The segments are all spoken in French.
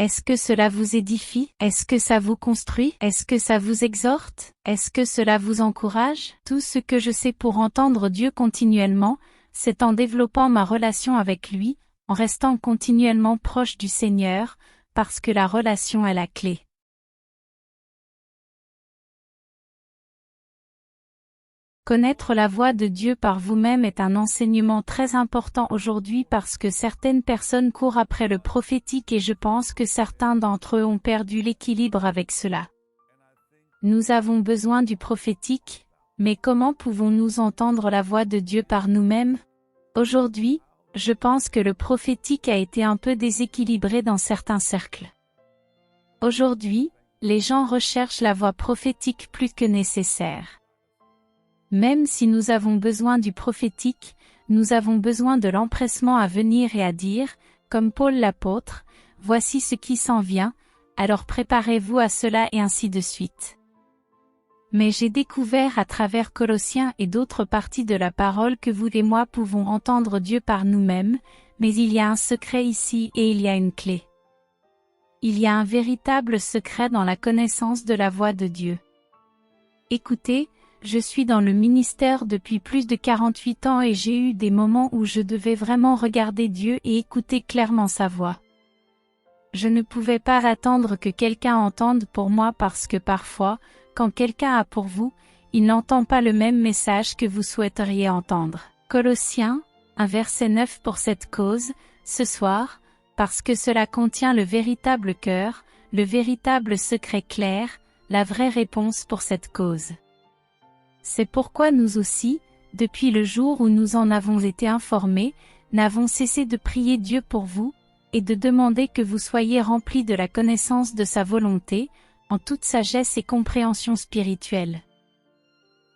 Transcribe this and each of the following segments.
Est-ce que cela vous édifie? Est-ce que ça vous construit? Est-ce que ça vous exhorte? Est-ce que cela vous encourage? Tout ce que je sais pour entendre Dieu continuellement, c'est en développant ma relation avec lui, en restant continuellement proche du Seigneur, parce que la relation est la clé. Connaître la voix de Dieu par vous-même est un enseignement très important aujourd'hui parce que certaines personnes courent après le prophétique et je pense que certains d'entre eux ont perdu l'équilibre avec cela. Nous avons besoin du prophétique, mais comment pouvons-nous entendre la voix de Dieu par nous-mêmes? Aujourd'hui, je pense que le prophétique a été un peu déséquilibré dans certains cercles. Aujourd'hui, les gens recherchent la voix prophétique plus que nécessaire. Même si nous avons besoin du prophétique, nous avons besoin de l'empressement à venir et à dire, comme Paul l'apôtre, « Voici ce qui s'en vient, alors préparez-vous à cela et ainsi de suite. » Mais j'ai découvert à travers Colossiens et d'autres parties de la parole que vous et moi pouvons entendre Dieu par nous-mêmes, mais il y a un secret ici et il y a une clé. Il y a un véritable secret dans la connaissance de la voix de Dieu. Écoutez, je suis dans le ministère depuis plus de 48 ans et j'ai eu des moments où je devais vraiment regarder Dieu et écouter clairement sa voix. Je ne pouvais pas attendre que quelqu'un entende pour moi parce que parfois, quand quelqu'un a pour vous, il n'entend pas le même message que vous souhaiteriez entendre. Colossiens, 1 verset 9 pour cette cause, ce soir, parce que cela contient le véritable cœur, le véritable secret clair, la vraie réponse pour cette cause. C'est pourquoi nous aussi, depuis le jour où nous en avons été informés, n'avons cessé de prier Dieu pour vous, et de demander que vous soyez remplis de la connaissance de sa volonté, en toute sagesse et compréhension spirituelle.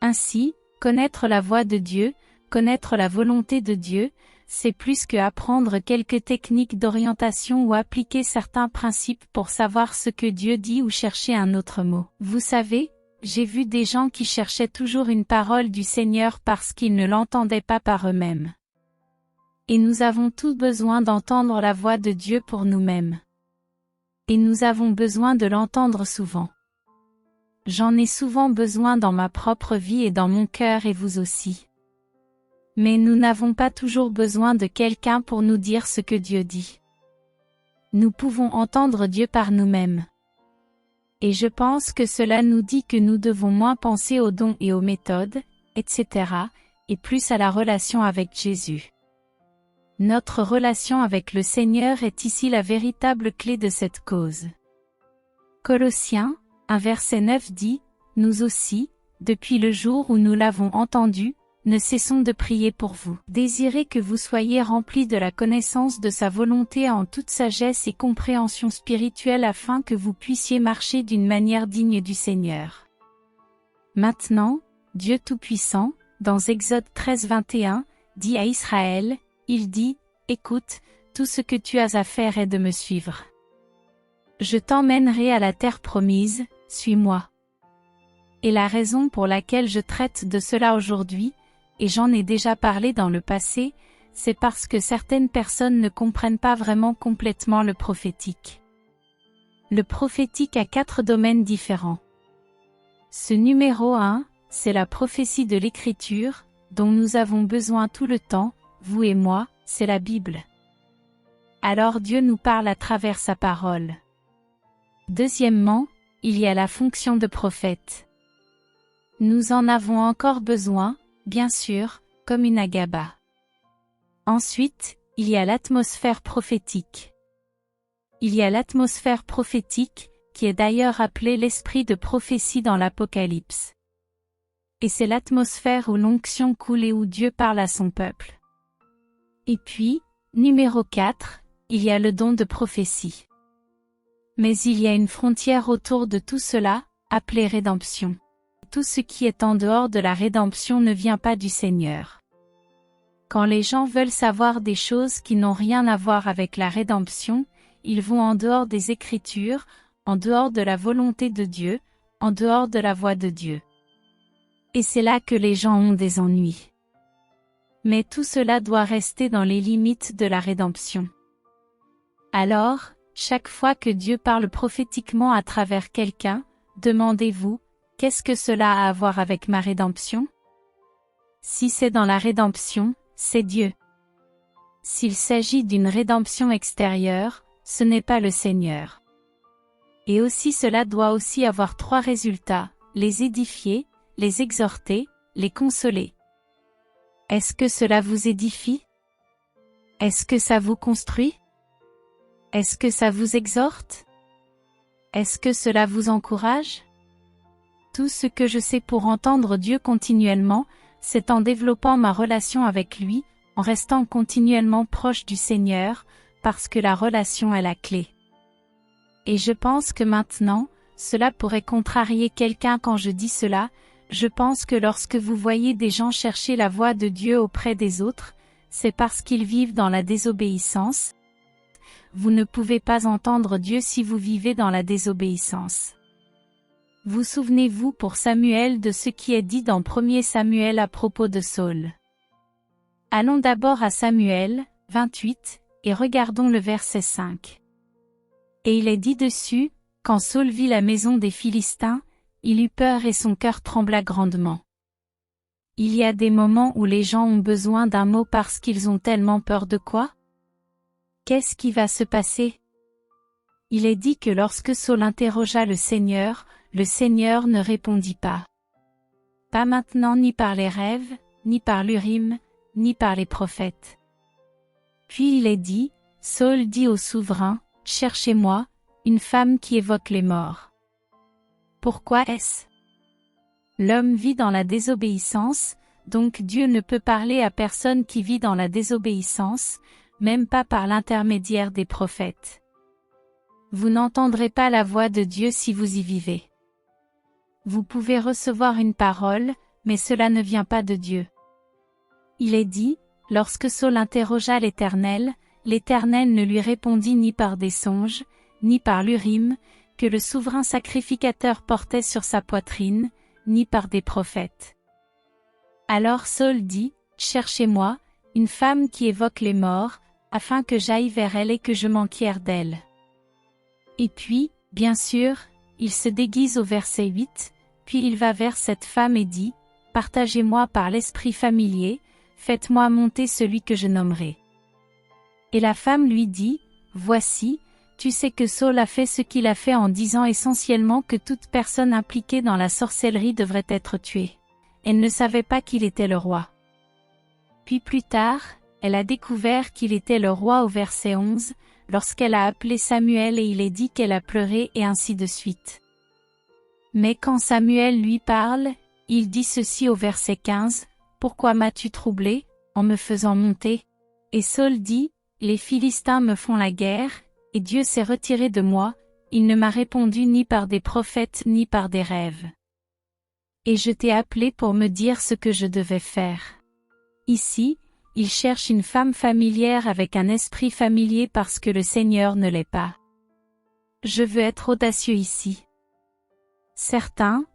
Ainsi, connaître la voix de Dieu, connaître la volonté de Dieu, c'est plus que apprendre quelques techniques d'orientation ou appliquer certains principes pour savoir ce que Dieu dit ou chercher un autre mot. Vous savez, j'ai vu des gens qui cherchaient toujours une parole du Seigneur parce qu'ils ne l'entendaient pas par eux-mêmes. Et nous avons tous besoin d'entendre la voix de Dieu pour nous-mêmes. Et nous avons besoin de l'entendre souvent. J'en ai souvent besoin dans ma propre vie et dans mon cœur et vous aussi. Mais nous n'avons pas toujours besoin de quelqu'un pour nous dire ce que Dieu dit. Nous pouvons entendre Dieu par nous-mêmes. Et je pense que cela nous dit que nous devons moins penser aux dons et aux méthodes, etc., et plus à la relation avec Jésus. Notre relation avec le Seigneur est ici la véritable clé de cette cause. Colossiens, 1 verset 9 dit, « Nous aussi, depuis le jour où nous l'avons entendu, ne cessons de prier pour vous. Désirez que vous soyez remplis de la connaissance de sa volonté en toute sagesse et compréhension spirituelle afin que vous puissiez marcher d'une manière digne du Seigneur. » Maintenant, Dieu Tout-Puissant, dans Exode 13, 21, dit à Israël, il dit, « Écoute, tout ce que tu as à faire est de me suivre. Je t'emmènerai à la terre promise, suis-moi. » Et la raison pour laquelle je traite de cela aujourd'hui, et j'en ai déjà parlé dans le passé, c'est parce que certaines personnes ne comprennent pas vraiment complètement le prophétique. Le prophétique a 4 domaines différents. Ce numéro 1, c'est la prophétie de l'Écriture, dont nous avons besoin tout le temps, vous et moi, c'est la Bible. Alors Dieu nous parle à travers sa parole. Deuxièmement, il y a la fonction de prophète. Nous en avons encore besoin, bien sûr, comme une Agaba. Ensuite, il y a l'atmosphère prophétique. Il y a l'atmosphère prophétique, qui est d'ailleurs appelée l'esprit de prophétie dans l'Apocalypse. Et c'est l'atmosphère où l'onction coule et où Dieu parle à son peuple. Et puis, numéro 4, il y a le don de prophétie. Mais il y a une frontière autour de tout cela, appelée rédemption. Tout ce qui est en dehors de la rédemption ne vient pas du Seigneur. Quand les gens veulent savoir des choses qui n'ont rien à voir avec la rédemption, ils vont en dehors des Écritures, en dehors de la volonté de Dieu, en dehors de la voix de Dieu. Et c'est là que les gens ont des ennuis. Mais tout cela doit rester dans les limites de la rédemption. Alors, chaque fois que Dieu parle prophétiquement à travers quelqu'un, demandez-vous, qu'est-ce que cela a à voir avec ma rédemption? Si c'est dans la rédemption, c'est Dieu. S'il s'agit d'une rédemption extérieure, ce n'est pas le Seigneur. Et aussi cela doit aussi avoir 3 résultats, les édifier, les exhorter, les consoler. Est-ce que cela vous édifie? Est-ce que ça vous construit? Est-ce que ça vous exhorte? Est-ce que cela vous encourage? Tout ce que je sais pour entendre Dieu continuellement, c'est en développant ma relation avec lui, en restant continuellement proche du Seigneur, parce que la relation est la clé. Et je pense que maintenant, cela pourrait contrarier quelqu'un quand je dis cela, je pense que lorsque vous voyez des gens chercher la voix de Dieu auprès des autres, c'est parce qu'ils vivent dans la désobéissance. Vous ne pouvez pas entendre Dieu si vous vivez dans la désobéissance. Vous souvenez-vous pour Samuel de ce qui est dit dans 1 Samuel à propos de Saül. Allons d'abord à Samuel, 28, et regardons le verset 5. Et il est dit dessus, quand Saül vit la maison des Philistins, il eut peur et son cœur trembla grandement. Il y a des moments où les gens ont besoin d'un mot parce qu'ils ont tellement peur de quoi? Qu'est-ce qui va se passer? Il est dit que lorsque Saül interrogea le Seigneur ne répondit pas. Pas maintenant ni par les rêves, ni par l'Urim, ni par les prophètes. Puis il est dit, Saül dit au souverain, cherchez-moi, une femme qui évoque les morts. Pourquoi est-ce? L'homme vit dans la désobéissance, donc Dieu ne peut parler à personne qui vit dans la désobéissance, même pas par l'intermédiaire des prophètes. Vous n'entendrez pas la voix de Dieu si vous y vivez. Vous pouvez recevoir une parole, mais cela ne vient pas de Dieu. Il est dit, lorsque Saül interrogea l'Éternel, l'Éternel ne lui répondit ni par des songes, ni par l'Urim, que le souverain sacrificateur portait sur sa poitrine, ni par des prophètes. Alors Saül dit, cherchez-moi, une femme qui évoque les morts, afin que j'aille vers elle et que je m'enquière d'elle. Et puis, bien sûr, il se déguise au verset 8, puis il va vers cette femme et dit, partagez-moi par l'esprit familier, faites-moi monter celui que je nommerai. Et la femme lui dit, voici, tu sais que Saül a fait ce qu'il a fait en disant essentiellement que toute personne impliquée dans la sorcellerie devrait être tuée. Elle ne savait pas qu'il était le roi. Puis plus tard, elle a découvert qu'il était le roi au verset 11, lorsqu'elle a appelé Samuel et il est dit qu'elle a pleuré et ainsi de suite. Mais quand Samuel lui parle, il dit ceci au verset 15, « Pourquoi m'as-tu troublé, en me faisant monter ?» Et Saül dit, « Les Philistins me font la guerre, et Dieu s'est retiré de moi, il ne m'a répondu ni par des prophètes ni par des rêves. Et je t'ai appelé pour me dire ce que je devais faire. » Ici, il cherche une femme familière avec un esprit familier parce que le Seigneur ne l'est pas. Je veux être audacieux ici. Certains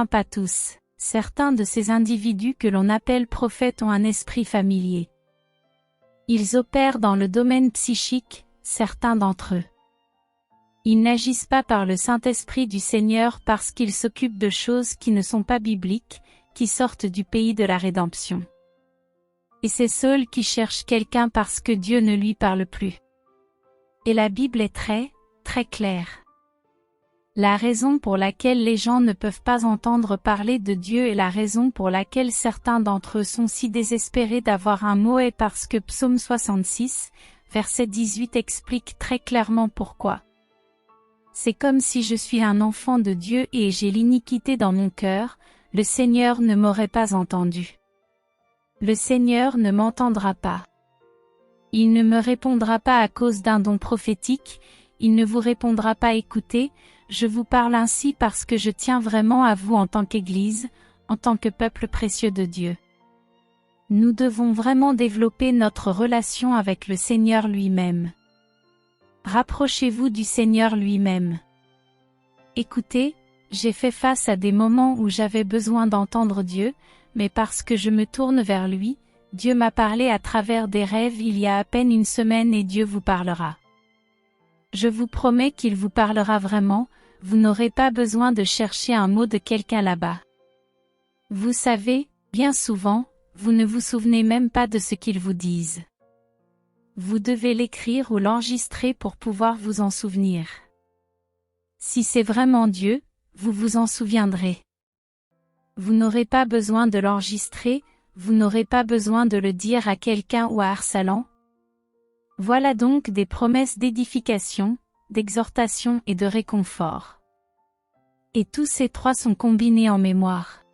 pas tous, certains de ces individus que l'on appelle prophètes ont un esprit familier. Ils opèrent dans le domaine psychique, certains d'entre eux. Ils n'agissent pas par le Saint-Esprit du Seigneur parce qu'ils s'occupent de choses qui ne sont pas bibliques, qui sortent du pays de la rédemption. Et c'est Saül qui cherche quelqu'un parce que Dieu ne lui parle plus. Et la Bible est très claire. La raison pour laquelle les gens ne peuvent pas entendre parler de Dieu et la raison pour laquelle certains d'entre eux sont si désespérés d'avoir un mot est parce que Psaume 66, verset 18 explique très clairement pourquoi. C'est comme si je suis un enfant de Dieu et j'ai l'iniquité dans mon cœur, le Seigneur ne m'aurait pas entendu. Le Seigneur ne m'entendra pas. Il ne me répondra pas à cause d'un don prophétique, il ne vous répondra pas écoutez, je vous parle ainsi parce que je tiens vraiment à vous en tant qu'Église, en tant que peuple précieux de Dieu. Nous devons vraiment développer notre relation avec le Seigneur lui-même. Rapprochez-vous du Seigneur lui-même. Écoutez, j'ai fait face à des moments où j'avais besoin d'entendre Dieu, mais parce que je me tourne vers lui, Dieu m'a parlé à travers des rêves il y a à peine une semaine et Dieu vous parlera. Je vous promets qu'il vous parlera vraiment, vous n'aurez pas besoin de chercher un mot de quelqu'un là-bas. Vous savez, bien souvent, vous ne vous souvenez même pas de ce qu'ils vous disent. Vous devez l'écrire ou l'enregistrer pour pouvoir vous en souvenir. Si c'est vraiment Dieu, vous vous en souviendrez. Vous n'aurez pas besoin de l'enregistrer, vous n'aurez pas besoin de le dire à quelqu'un ou à Arsalan. Voilà donc des promesses d'édification, d'exhortation et de réconfort. Et tous ces trois sont combinés en mémoire.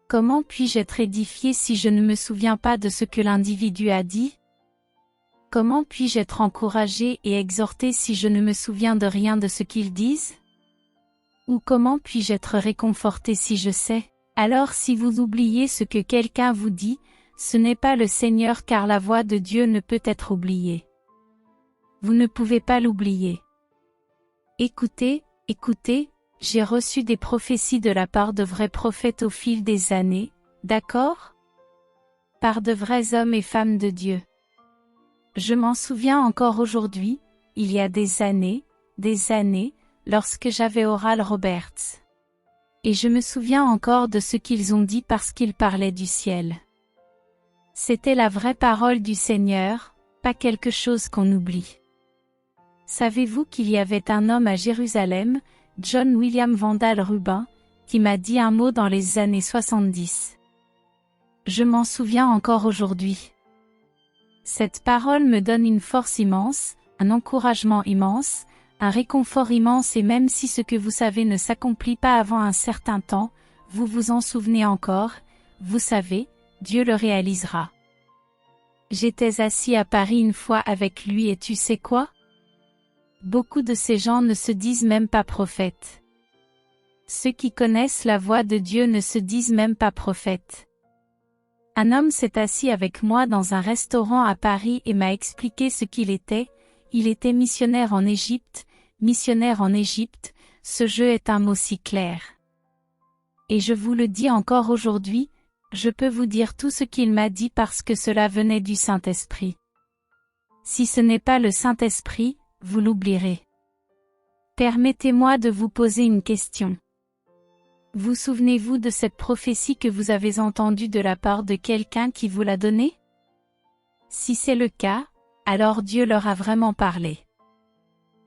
Comment puis-je être édifié si je ne me souviens pas de ce que l'individu a dit? Comment puis-je être encouragé et exhorté si je ne me souviens de rien de ce qu'ils disent? Ou comment puis-je être réconforté si je sais? Alors si vous oubliez ce que quelqu'un vous dit, ce n'est pas le Seigneur car la voix de Dieu ne peut être oubliée. Vous ne pouvez pas l'oublier. Écoutez, écoutez, j'ai reçu des prophéties de la part de vrais prophètes au fil des années, d'accord? Par de vrais hommes et femmes de Dieu. Je m'en souviens encore aujourd'hui, il y a des années, lorsque j'avais Oral Roberts. Et je me souviens encore de ce qu'ils ont dit parce qu'ils parlaient du ciel. C'était la vraie parole du Seigneur, pas quelque chose qu'on oublie. Savez-vous qu'il y avait un homme à Jérusalem, John William Vandal Rubin, qui m'a dit un mot dans les années 70. Je m'en souviens encore aujourd'hui. Cette parole me donne une force immense, un encouragement immense, un réconfort immense et même si ce que vous savez ne s'accomplit pas avant un certain temps, vous vous en souvenez encore, vous savez, Dieu le réalisera. J'étais assis à Paris une fois avec lui et tu sais quoi? Beaucoup de ces gens ne se disent même pas prophètes. Ceux qui connaissent la voix de Dieu ne se disent même pas prophètes. Un homme s'est assis avec moi dans un restaurant à Paris et m'a expliqué ce qu'il était. Il était missionnaire en Égypte, ce jeu est un mot si clair. Et je vous le dis encore aujourd'hui, je peux vous dire tout ce qu'il m'a dit parce que cela venait du Saint-Esprit. Si ce n'est pas le Saint-Esprit, vous l'oublierez. Permettez-moi de vous poser une question. Vous souvenez-vous de cette prophétie que vous avez entendue de la part de quelqu'un qui vous l'a donnée? Si c'est le cas, alors Dieu leur a vraiment parlé.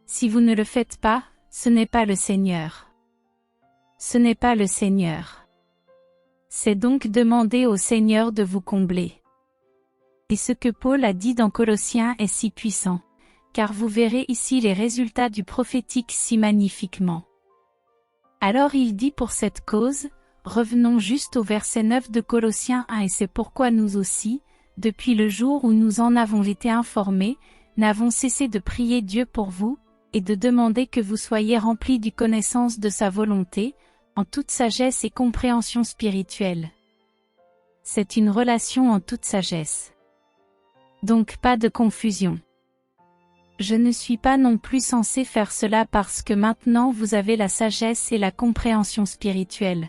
Si vous ne le faites pas, ce n'est pas le Seigneur. Ce n'est pas le Seigneur. C'est donc demander au Seigneur de vous combler. Et ce que Paul a dit dans Colossiens est si puissant, car vous verrez ici les résultats du prophétique si magnifiquement. Alors il dit pour cette cause, revenons juste au verset 9 de Colossiens 1 et c'est pourquoi nous aussi, depuis le jour où nous en avons été informés, n'avons cessé de prier Dieu pour vous, et de demander que vous soyez remplis du connaissance de sa volonté, en toute sagesse et compréhension spirituelle. C'est une relation en toute sagesse. Donc pas de confusion. Je ne suis pas non plus censé faire cela parce que maintenant vous avez la sagesse et la compréhension spirituelle.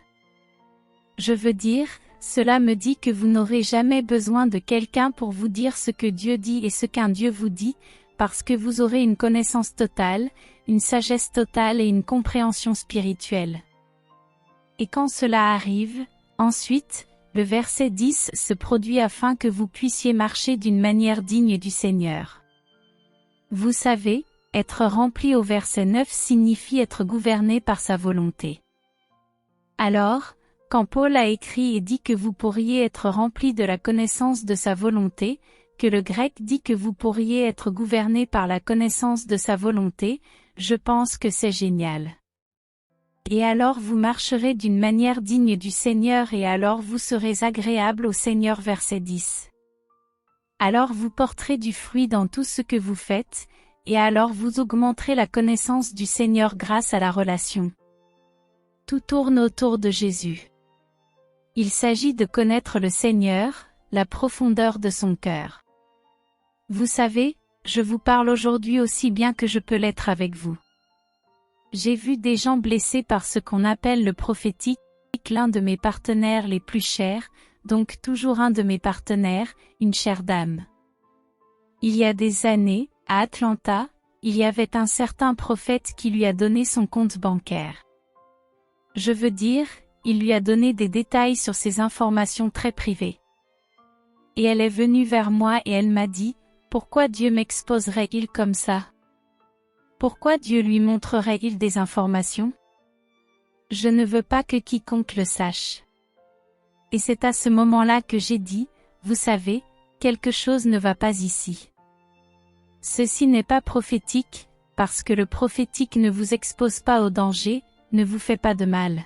Je veux dire, cela me dit que vous n'aurez jamais besoin de quelqu'un pour vous dire ce que Dieu dit et ce qu'un Dieu vous dit, parce que vous aurez une connaissance totale, une sagesse totale et une compréhension spirituelle. Et quand cela arrive, ensuite, le verset 10 se produit afin que vous puissiez marcher d'une manière digne du Seigneur. Vous savez, être rempli au verset 9 signifie être gouverné par sa volonté. Alors, quand Paul a écrit et dit que vous pourriez être rempli de la connaissance de sa volonté, que le grec dit que vous pourriez être gouverné par la connaissance de sa volonté, je pense que c'est génial. Et alors vous marcherez d'une manière digne du Seigneur et alors vous serez agréable au Seigneur verset 10. Alors vous porterez du fruit dans tout ce que vous faites, et alors vous augmenterez la connaissance du Seigneur grâce à la relation. Tout tourne autour de Jésus. Il s'agit de connaître le Seigneur, la profondeur de son cœur. Vous savez, je vous parle aujourd'hui aussi bien que je peux l'être avec vous. J'ai vu des gens blessés par ce qu'on appelle le prophétique, l'un de mes partenaires les plus chers, donc toujours un de mes partenaires, une chère dame. Il y a des années, à Atlanta, il y avait un certain prophète qui lui a donné son compte bancaire. Je veux dire, il lui a donné des détails sur ses informations très privées. Et elle est venue vers moi et elle m'a dit, pourquoi Dieu m'exposerait-il comme ça? Pourquoi Dieu lui montrerait-il des informations? Je ne veux pas que quiconque le sache. Et c'est à ce moment-là que j'ai dit, vous savez, quelque chose ne va pas ici. Ceci n'est pas prophétique, parce que le prophétique ne vous expose pas au danger, ne vous fait pas de mal.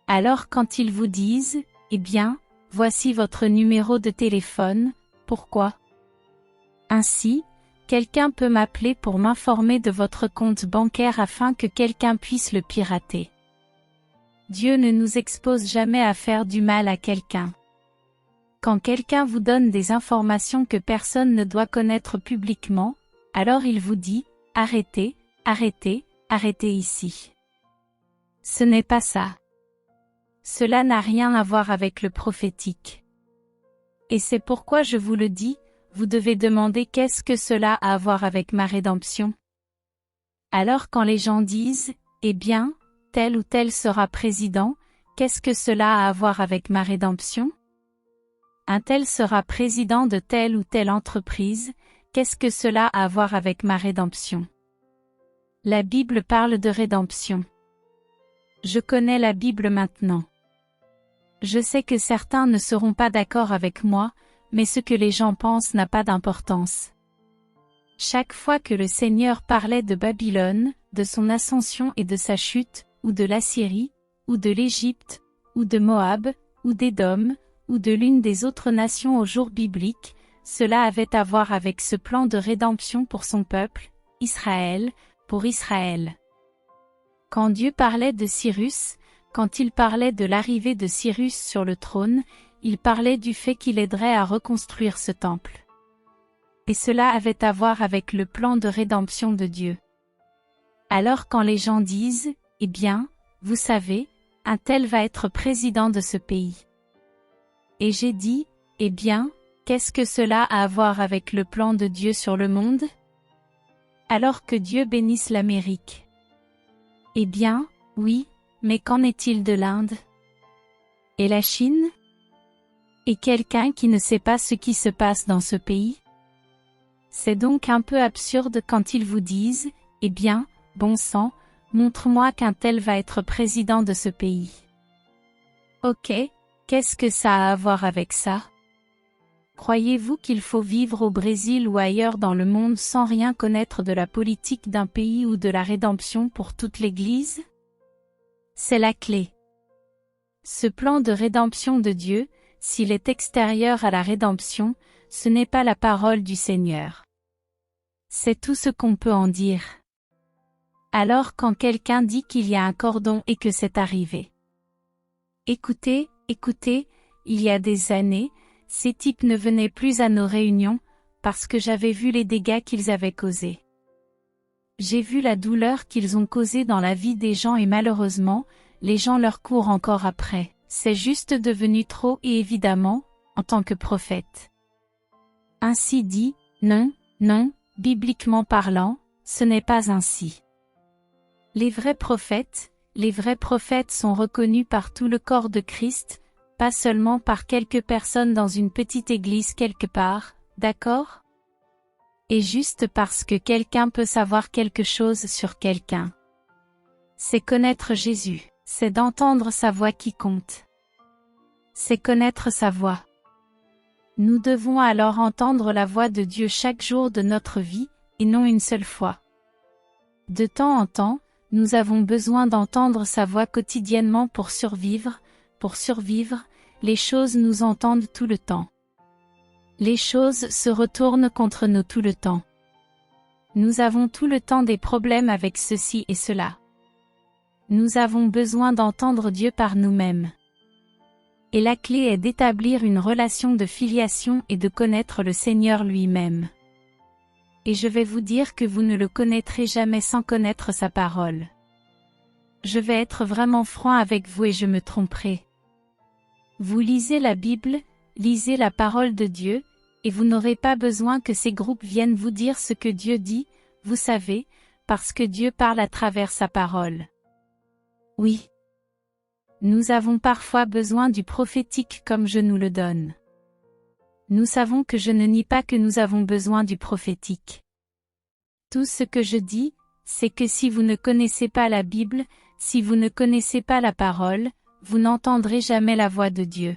Alors quand ils vous disent, eh bien, voici votre numéro de téléphone, pourquoi? Ainsi, quelqu'un peut m'appeler pour m'informer de votre compte bancaire afin que quelqu'un puisse le pirater. Dieu ne nous expose jamais à faire du mal à quelqu'un. Quand quelqu'un vous donne des informations que personne ne doit connaître publiquement, alors il vous dit, arrêtez, arrêtez, arrêtez ici. Ce n'est pas ça. Cela n'a rien à voir avec le prophétique. Et c'est pourquoi je vous le dis, vous devez demander qu'est-ce que cela a à voir avec ma rédemption. Alors quand les gens disent, eh bien, tel ou tel sera président, qu'est-ce que cela a à voir avec ma rédemption? Un tel sera président de telle ou telle entreprise, qu'est-ce que cela a à voir avec ma rédemption? La Bible parle de rédemption. Je connais la Bible maintenant. Je sais que certains ne seront pas d'accord avec moi, mais ce que les gens pensent n'a pas d'importance. Chaque fois que le Seigneur parlait de Babylone, de son ascension et de sa chute, ou de l'Assyrie, ou de l'Égypte, ou de Moab, ou d'Édom, ou de l'une des autres nations au jour biblique, cela avait à voir avec ce plan de rédemption pour son peuple, Israël, pour Israël. Quand Dieu parlait de Cyrus, quand il parlait de l'arrivée de Cyrus sur le trône, il parlait du fait qu'il aiderait à reconstruire ce temple. Et cela avait à voir avec le plan de rédemption de Dieu. Alors quand les gens disent, eh bien, vous savez, un tel va être président de ce pays. Et j'ai dit, eh bien, qu'est-ce que cela a à voir avec le plan de Dieu sur le monde? Alors que Dieu bénisse l'Amérique. Eh bien, oui, mais qu'en est-il de l'Inde? Et la Chine? Et quelqu'un qui ne sait pas ce qui se passe dans ce pays? C'est donc un peu absurde quand ils vous disent, eh bien, bon sang, montre-moi qu'un tel va être président de ce pays. Ok, qu'est-ce que ça a à voir avec ça? Croyez-vous qu'il faut vivre au Brésil ou ailleurs dans le monde sans rien connaître de la politique d'un pays ou de la rédemption pour toute l'Église? C'est la clé. Ce plan de rédemption de Dieu, s'il est extérieur à la rédemption, ce n'est pas la parole du Seigneur. C'est tout ce qu'on peut en dire. Alors quand quelqu'un dit qu'il y a un cordon et que c'est arrivé. Écoutez, il y a des années, ces types ne venaient plus à nos réunions, parce que j'avais vu les dégâts qu'ils avaient causés. J'ai vu la douleur qu'ils ont causée dans la vie des gens et malheureusement, les gens leur courent encore après. C'est juste devenu trop et évidemment, en tant que prophète. Ainsi dit, non, bibliquement parlant, ce n'est pas ainsi. Les vrais prophètes sont reconnus par tout le corps de Christ, pas seulement par quelques personnes dans une petite église quelque part, d'accord? Et juste parce que quelqu'un peut savoir quelque chose sur quelqu'un. C'est connaître Jésus, c'est d'entendre sa voix qui compte. C'est connaître sa voix. Nous devons alors entendre la voix de Dieu chaque jour de notre vie, et non une seule fois. De temps en temps, nous avons besoin d'entendre sa voix quotidiennement pour survivre, les choses nous entendent tout le temps. Les choses se retournent contre nous tout le temps. Nous avons tout le temps des problèmes avec ceci et cela. Nous avons besoin d'entendre Dieu par nous-mêmes. Et la clé est d'établir une relation de filiation et de connaître le Seigneur lui-même. Et je vais vous dire que vous ne le connaîtrez jamais sans connaître sa parole. Je vais être vraiment franc avec vous et je me tromperai. Vous lisez la Bible, lisez la parole de Dieu, et vous n'aurez pas besoin que ces groupes viennent vous dire ce que Dieu dit, vous savez, parce que Dieu parle à travers sa parole. Oui. Nous avons parfois besoin du prophétique comme je nous le donne. Nous savons que je ne nie pas que nous avons besoin du prophétique. Tout ce que je dis, c'est que si vous ne connaissez pas la Bible, si vous ne connaissez pas la parole, vous n'entendrez jamais la voix de Dieu.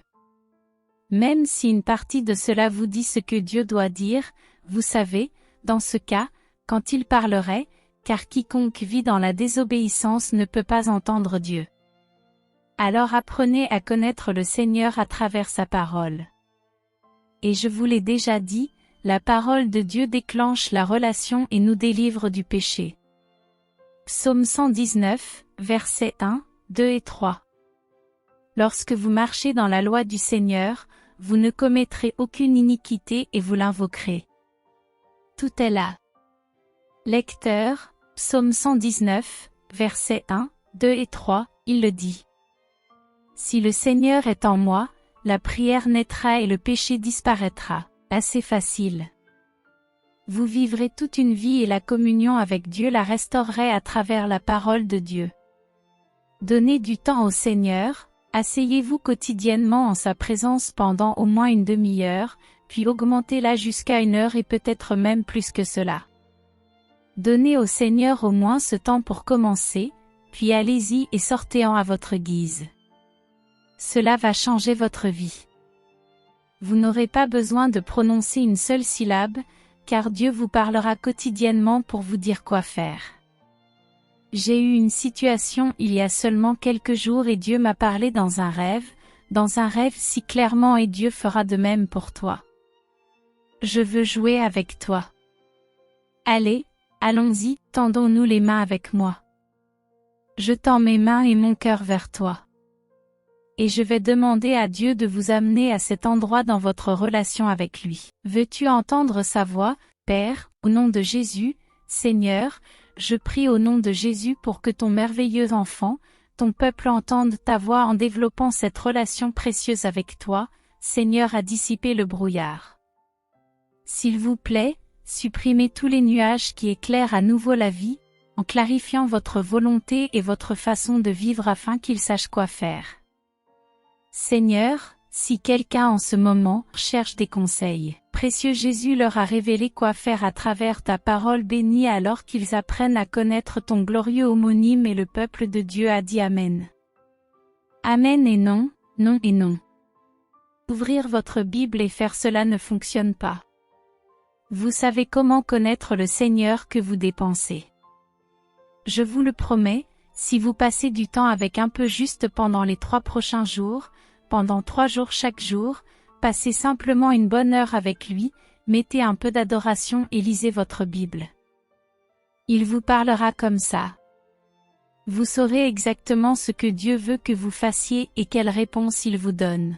Même si une partie de cela vous dit ce que Dieu doit dire, vous savez, dans ce cas, quand il parlerait, car quiconque vit dans la désobéissance ne peut pas entendre Dieu. Alors apprenez à connaître le Seigneur à travers sa parole. Et je vous l'ai déjà dit, la parole de Dieu déclenche la relation et nous délivre du péché. Psaume 119, versets 1, 2 et 3. Lorsque vous marchez dans la loi du Seigneur, vous ne commettrez aucune iniquité et vous l'invoquerez. Tout est là. Lecteur, Psaume 119, versets 1, 2 et 3, il le dit. Si le Seigneur est en moi, la prière naîtra et le péché disparaîtra. Assez facile. Vous vivrez toute une vie et la communion avec Dieu la restaurerait à travers la parole de Dieu. Donnez du temps au Seigneur, asseyez-vous quotidiennement en sa présence pendant au moins une demi-heure, puis augmentez-la jusqu'à 1 heure et peut-être même plus que cela. Donnez au Seigneur au moins ce temps pour commencer, puis allez-y et sortez-en à votre guise. Cela va changer votre vie. Vous n'aurez pas besoin de prononcer une seule syllabe, car Dieu vous parlera quotidiennement pour vous dire quoi faire. J'ai eu une situation il y a seulement quelques jours et Dieu m'a parlé dans un rêve si clairement et Dieu fera de même pour toi. Je veux jouer avec toi. Allez, allons-y, tendons-nous les mains avec moi. Je tends mes mains et mon cœur vers toi. Et je vais demander à Dieu de vous amener à cet endroit dans votre relation avec lui. Veux-tu entendre sa voix, Père, au nom de Jésus, Seigneur, je prie au nom de Jésus pour que ton merveilleux enfant, ton peuple entende ta voix en développant cette relation précieuse avec toi, Seigneur, à dissiper le brouillard. S'il vous plaît, supprimez tous les nuages qui éclairent à nouveau la vie, en clarifiant votre volonté et votre façon de vivre afin qu'il sache quoi faire. Seigneur, si quelqu'un en ce moment cherche des conseils, précieux Jésus leur a révélé quoi faire à travers ta parole bénie alors qu'ils apprennent à connaître ton glorieux homonyme et le peuple de Dieu a dit Amen. Amen et non, non et non. Ouvrir votre Bible et faire cela ne fonctionne pas. Vous savez comment connaître le Seigneur que vous dépensez. Je vous le promets, si vous passez du temps avec un peu juste pendant les 3 prochains jours, pendant 3 jours chaque jour, passez simplement une bonne heure avec lui, mettez un peu d'adoration et lisez votre Bible. Il vous parlera comme ça. Vous saurez exactement ce que Dieu veut que vous fassiez et quelle réponse il vous donne.